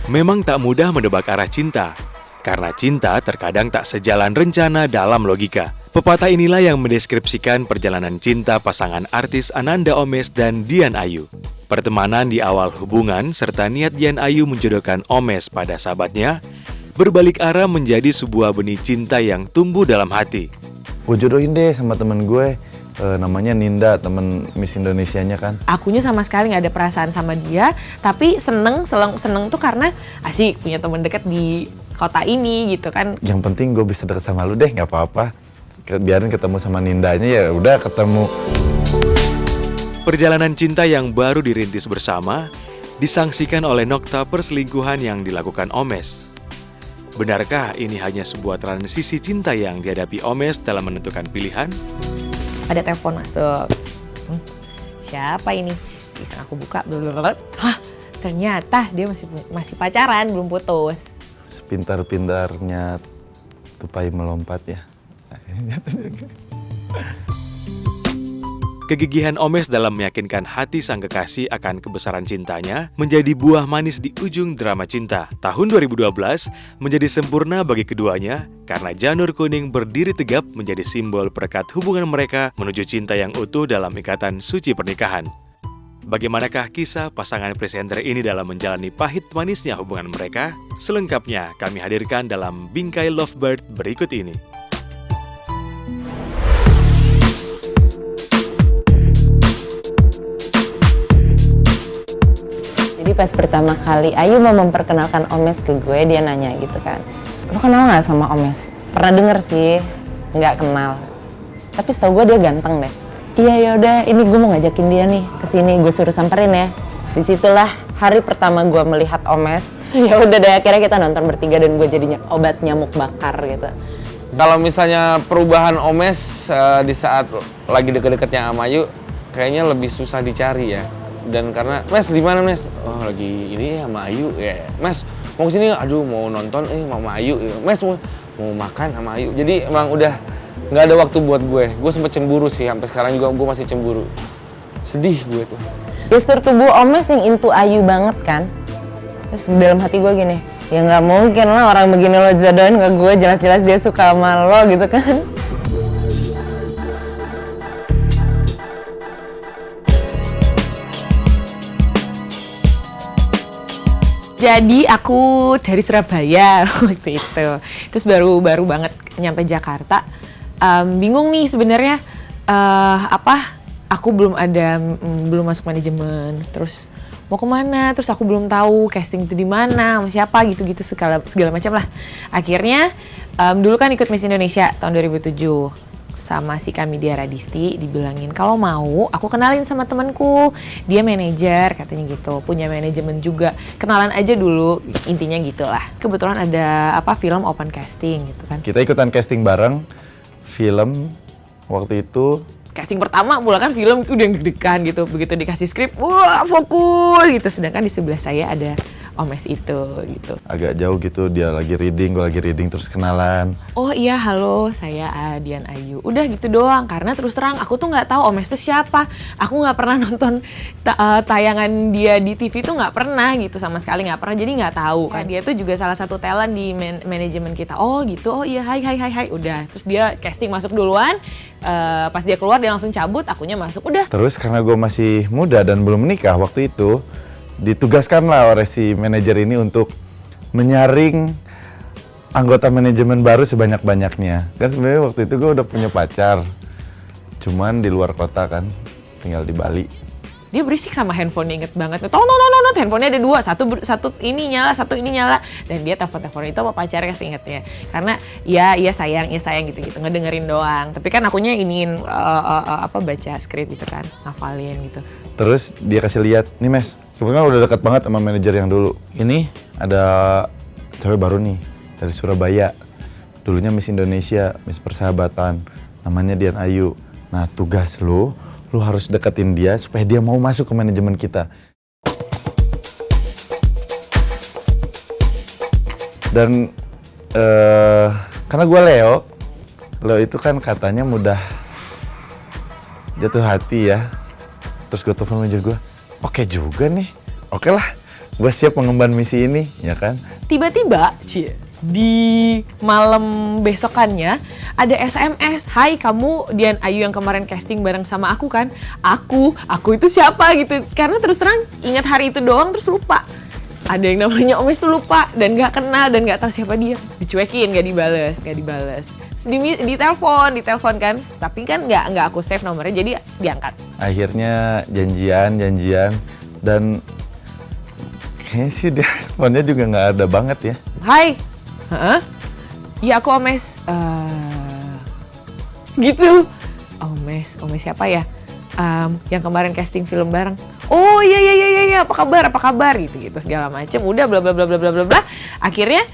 Memang tak mudah menebak arah cinta, karena cinta terkadang tak sejalan rencana dalam logika. Pepatah inilah yang mendeskripsikan perjalanan cinta pasangan artis Ananda Omesh dan Dian Ayu. Pertemanan di awal hubungan serta niat Dian Ayu menjodohkan Omesh pada sahabatnya, berbalik arah menjadi sebuah benih cinta yang tumbuh dalam hati. Gue jodohin deh sama temen gue, namanya Ninda, temen Miss Indonesianya kan. Akunya sama sekali nggak ada perasaan sama dia, tapi seneng tuh karena asik punya temen deket di kota ini gitu kan. Yang penting gue bisa deket sama lu deh, nggak apa-apa. Biarin ketemu sama Nindanya, ya udah ketemu. Perjalanan cinta yang baru dirintis bersama disangsikan oleh nokta perselingkuhan yang dilakukan Omesh. Benarkah ini hanya sebuah transisi cinta yang dihadapi Omesh dalam menentukan pilihan? Ada telepon masuk. Siapa ini? Iseng aku buka. Hah, ternyata dia masih pacaran, belum putus. Sepintar-pintarnya tupai melompat ya. Kegigihan Omesh dalam meyakinkan hati sang kekasih akan kebesaran cintanya menjadi buah manis di ujung drama cinta. Tahun 2012 menjadi sempurna bagi keduanya karena janur kuning berdiri tegap menjadi simbol perekat hubungan mereka menuju cinta yang utuh dalam ikatan suci pernikahan. Bagaimanakah kisah pasangan presenter ini dalam menjalani pahit manisnya hubungan mereka? Selengkapnya kami hadirkan dalam Bingkai Lovebird berikut ini. Jadi pas pertama kali Ayu mau memperkenalkan Omesh ke gue, dia nanya gitu kan, lo kenal nggak sama Omesh? Pernah denger sih, nggak kenal. Tapi setahu gue dia ganteng deh. Iya yaudah, ini gue mau ngajakin dia nih ke sini, gue suruh samperin ya. Disitulah hari pertama gue melihat Omesh. Ya udah deh, akhirnya kita nonton bertiga dan gue jadinya obat nyamuk bakar gitu. Kalau misalnya perubahan Omesh di saat lagi deket-deketnya sama Ayu, kayaknya lebih susah dicari ya. Dan karena, Mes di mana Mes? Oh lagi ini sama Ayu ya. Mes mau kesini? Aduh mau nonton sama Ayu. Mes mau makan sama Ayu. Jadi emang udah nggak ada waktu buat gue. Gue sempet cemburu sih, sampai sekarang juga gue masih cemburu. Sedih gue tuh. Gestur tubuh Omesh yang into Ayu banget kan. Terus dalam hati gue gini, ya nggak mungkin lah orang begini lo jodohin ke gue, jelas-jelas dia suka sama lo gitu kan. Jadi aku dari Surabaya waktu itu, terus baru banget nyampe Jakarta. Bingung nih sebenarnya aku belum masuk manajemen, terus mau kemana, terus aku belum tahu casting itu di mana, sama siapa gitu-gitu segala macam lah. Akhirnya dulu kan ikut Miss Indonesia tahun 2007. Sama si Kamidia Radisti dibilangin kalau mau aku kenalin sama temanku, dia manajer katanya gitu, punya manajemen juga, kenalan aja dulu, intinya gitulah. Kebetulan ada film open casting gitu kan. Kita ikutan casting bareng film waktu itu. Casting pertama pula kan film itu udah deg-degan gitu, begitu dikasih skrip, wah fokus gitu. Sedangkan di sebelah saya ada Omesh itu gitu. Agak jauh gitu, dia lagi reading, gue lagi reading, terus kenalan. Oh iya, halo, saya Dian Ayu. Udah gitu doang, karena terus terang aku tuh nggak tahu Omesh itu siapa. Aku nggak pernah nonton tayangan dia di TV tuh nggak pernah gitu, sama sekali nggak pernah, jadi nggak tahu kan. Dia tuh juga salah satu talent di manajemen kita. Oh gitu, oh iya, hai. Udah, terus dia casting masuk duluan. Pas dia keluar dia langsung cabut, akunya masuk, udah. Terus karena gue masih muda dan belum menikah waktu itu, ditugaskanlah oleh si manajer ini untuk menyaring anggota manajemen baru sebanyak-banyaknya. Kan sebenarnya waktu itu gue udah punya pacar, cuman di luar kota kan, tinggal di Bali. dia berisik sama handphonenya, inget banget. Tonton, handphonenya ada 2, satu ini nyala, dan dia telepon itu sama pacarnya seingetnya. Karena ya sayang gitu ngedengerin doang. Tapi kan akunya ingin baca skrip gitu kan, ngafalin gitu. Terus dia kasih lihat, nih Mes, sebenarnya udah dekat banget sama manajer yang dulu. Ini ada cewek baru nih dari Surabaya. Dulunya Miss Indonesia, Miss Persahabatan. Namanya Dian Ayu. Nah, tugas lu harus deketin dia supaya dia mau masuk ke manajemen kita. Dan karena gue Leo itu kan katanya mudah jatuh hati ya. Terus gue telepon manajer gue, oke juga nih, oke lah, gue siap mengemban misi ini, ya kan? Tiba-tiba, di malam besokannya ada SMS, "Hai, kamu Dian Ayu yang kemarin casting bareng sama aku kan?" Aku itu siapa gitu. Karena terus terang ingat hari itu doang terus lupa. Ada yang namanya Omes tuh lupa dan nggak kenal dan nggak tahu siapa dia. Dicuekin, nggak dibales. Di telepon kan, tapi kan nggak aku save nomornya jadi diangkat. Akhirnya janjian dan kayaknya sih dia responnya juga nggak ada banget ya. "Hai, iya aku Omes." Gitu. Omes siapa ya? Yang kemarin casting film bareng. "Oh iya, apa kabar gitu segala macem. Udah bla bla bla bla bla bla. Akhirnya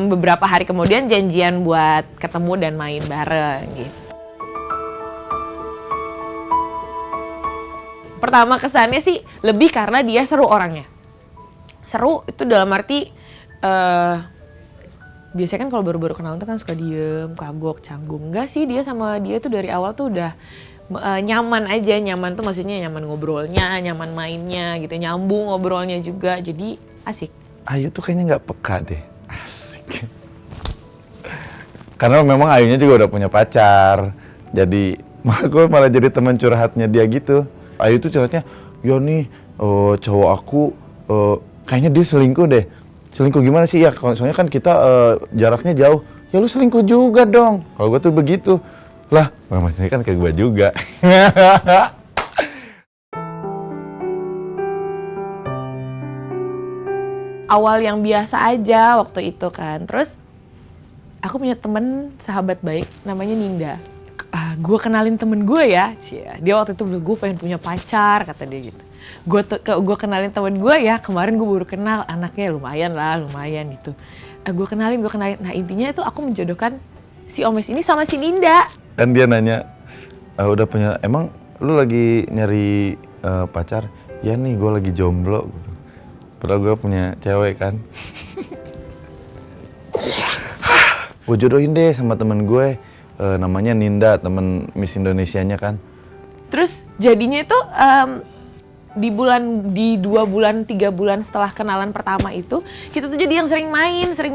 beberapa hari kemudian janjian buat ketemu dan main bareng gitu. Pertama kesannya sih lebih karena dia seru orangnya. Seru itu dalam arti biasanya kan kalau baru-baru kenalan tuh kan suka diem, kagok, canggung. Enggak sih, dia sama dia tuh dari awal tuh udah nyaman aja. Nyaman tuh maksudnya nyaman ngobrolnya, nyaman mainnya gitu, nyambung ngobrolnya juga, jadi asik. Ayu tuh kayaknya nggak peka deh, asik. Karena memang Ayunya juga udah punya pacar, jadi gue malah jadi teman curhatnya dia gitu. Ayu tuh curhatnya, "Ya nih cowok aku kayaknya dia selingkuh deh." "Selingkuh gimana sih?" "Ya soalnya kan kita jaraknya jauh." "Ya lu selingkuh juga dong." Kalau gue tuh begitu. Lah, maksudnya kan kayak gue juga. Awal yang biasa aja waktu itu kan. Terus aku punya temen sahabat baik namanya Ninda. Gue kenalin temen gue ya. Dia waktu itu bilang, "Gue pengen punya pacar," kata dia gitu. Gue kenalin temen gue ya, kemarin gue baru kenal, anaknya lumayan gitu. Gue kenalin. Nah intinya itu aku menjodohkan si Omes ini sama si Ninda. Dan dia nanya, udah punya, emang lu lagi nyari pacar? "Ya nih, gue lagi jomblo." Padahal gue punya cewek kan. "Gue jodohin deh sama temen gue, namanya Ninda, temen Miss Indonesianya kan." Terus jadinya itu di 2 bulan 3 bulan setelah kenalan pertama itu kita tuh jadi yang sering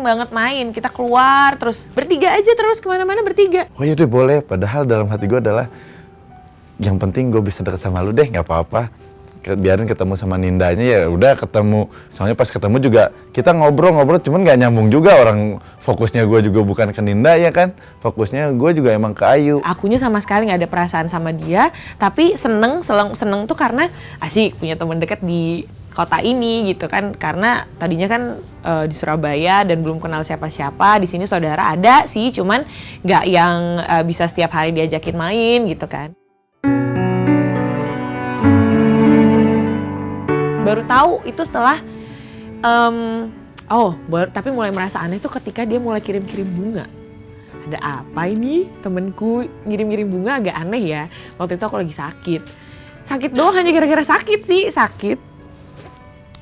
banget main. Kita keluar terus bertiga aja, terus kemana-mana bertiga. "Oh iya deh boleh," padahal dalam hati gue adalah yang penting gue bisa deket sama lu deh, nggak apa-apa. Biarin ketemu sama Nindanya, ya udah ketemu. Soalnya pas ketemu juga kita ngobrol, cuman nggak nyambung juga, orang fokusnya gue juga bukan ke Ninda ya kan. Fokusnya gue juga emang ke Ayu. Akunya sama sekali nggak ada perasaan sama dia, tapi seneng tuh karena asik punya teman dekat di kota ini gitu kan. Karena tadinya kan di Surabaya dan belum kenal siapa-siapa. Di sini saudara ada sih, cuman nggak yang bisa setiap hari diajakin main gitu kan. Baru tahu itu setelah tapi mulai merasa aneh tuh ketika dia mulai kirim-kirim bunga. Ada apa ini? Temenku ngirim-ngirim bunga, agak aneh ya. Waktu itu aku lagi sakit doang, hanya gara-gara sakit.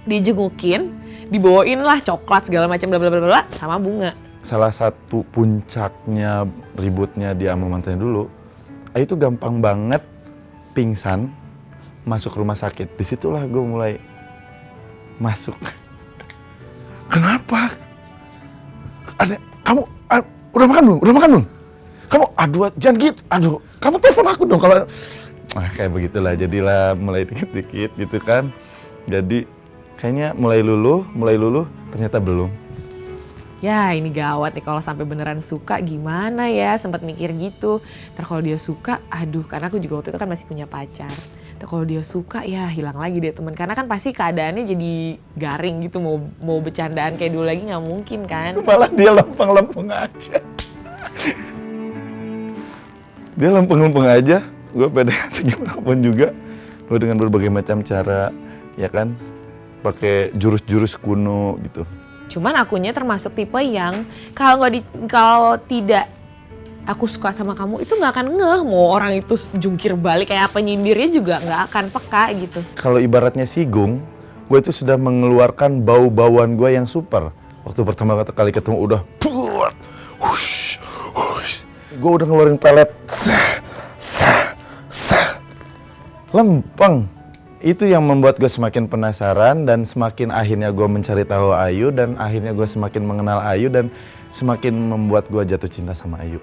Dijengukin, dibawain lah coklat segala macam bla bla bla sama bunga. Salah satu puncaknya ributnya dia sama mantannya dulu, Ayu tuh gampang banget pingsan masuk rumah sakit. Disitulah gue mulai masuk. "Kenapa? Kamu udah makan belum? Kamu jangan gitu. Kamu telepon aku dong kalau..." Kayak begitulah, jadilah mulai dikit-dikit gitu kan. Jadi kayaknya mulai luluh, ternyata belum. Ya ini gawat nih kalau sampai beneran suka gimana ya, sempat mikir gitu. Ntar kalau dia suka, karena aku juga waktu itu kan masih punya pacar. Kalau dia suka ya hilang lagi deh teman, karena kan pasti keadaannya jadi garing gitu, mau bercandaan kayak dulu lagi nggak mungkin kan. Malah dia lempeng-lempeng aja. Dia lempeng-lempeng aja, gue PDKT gimana pun juga, gue dengan berbagai macam cara, ya kan, pakai jurus-jurus kuno gitu. Cuman akunya termasuk tipe yang kalau tidak aku suka sama kamu itu nggak akan ngeh mau orang itu jungkir balik kayak apa, nyindirnya juga nggak akan peka gitu. Kalau ibaratnya sigung, gue itu sudah mengeluarkan bau-bauan gue yang super. Waktu pertama kali ketemu udah hush, hush. Gue udah ngeluarin pelet lempeng. Itu yang membuat gue semakin penasaran dan semakin akhirnya gue mencari tahu Ayu dan akhirnya gue semakin mengenal Ayu dan semakin membuat gue jatuh cinta sama Ayu.